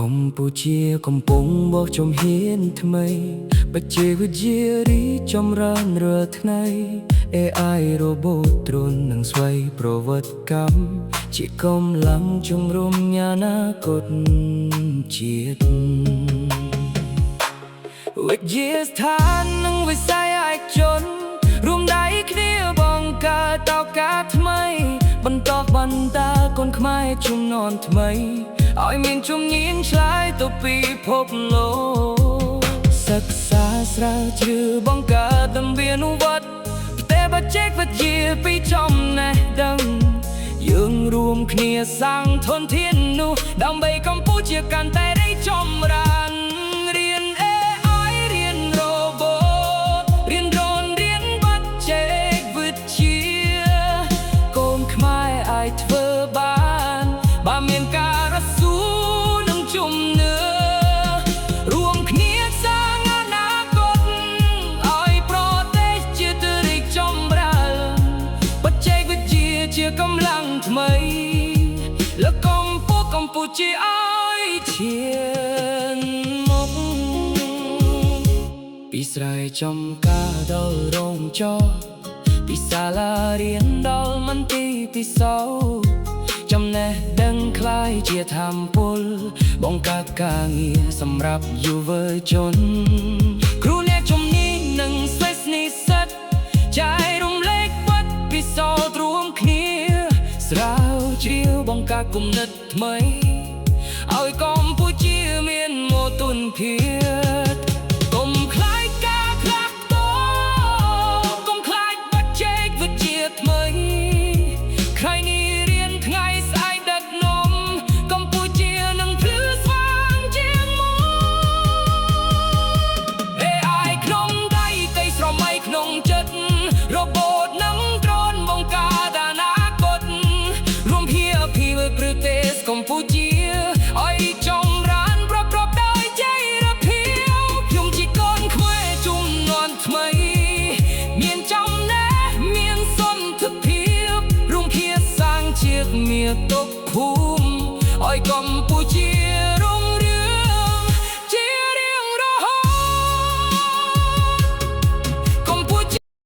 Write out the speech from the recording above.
កម្ពុជាកំពុងបោះជំហានថ្មីបច្ចេកវិទ្យារីចម្រើនរាល់ថ្ងៃ AI រ៉ូបូតដ្រូននិងស្វ័យប្រវត្តិកម្មជាកម្លាំងជំរុញអនាគតជាតិវិទ្យាស្ថាននិងវិស័យឯកជនរួមដៃគ្នាបង្កើតឱកាសថ្មីបន្តបន្តកូនខ្មែរជំនាន់ថ្មីឲ្យមានជំនាញឆ្លើយទៅពិភពលោកសិក្សាស្រាវជ្រាវបង្កើតនិងវានុវត្តតែបច្ចេកវិទ្យាពីចំណេះដឹងយើងរួមគ្នាសាងធនធាននោះដើម្បីកម្ពុជាកាន់តែរីកចម្រើនរៀន AI រៀន Robot រៀន Drone រៀនបច្ចេកវិទ្យាកូនខ្មែរអាចធ្វើបានបើមានការរស់ស៊ូនិងជំនឿរួមគ្នាសាងអនាគតឲ្យប្រទេសជាតិរីកចម្រើនបច្ចេកវិទ្យាជាកម្លាំងថ្មីលើកកម្ពុជាឲ្យឈានមកពីស្រែចំការដល់រោងចក្រពីសាលារៀនដល់មន្ទីរពិសោធន៍ចំណេះដឹងคล้ายជាធម៌ពលបង្កើតការងារសម្រាប់យុវជនគ្រូអ្នកជំនាញនិងសិស្សនិស្សិតចែករំលែកបទពិសោធន៍រួមគ្នាស្រាវជ្រាវបង្កើតគំនិតថ្មីឲ្យកម្ពុជាមានមោទនភាពកុំខ្លាចការផ្លាស់ប្ដូរកុំខ្លាចបច្ចេកវិទ្យាថ្មីថ្ងៃនេះរៀនថ្ងៃស្អែកដឹកនាំកម្ពុជានឹងភ្លឺស្វាងជាងមុន AI ក្នុងដៃcâyស្រមៃក្នុងចិត្ត Robot និងដ្រូនបង្កើតអនាគតរួមភាគីប្រទេសកម្ពុជាឲ្យចម្រើនប្រកបដោយចីរភាពខ្ញុំជាកូនខ្មែរជំនាន់ថ្មីមានចំណេះមានសន្ធភាពរួមគ្នាសាងជាតិមាតុភូមិឲ្យកម្ពុជា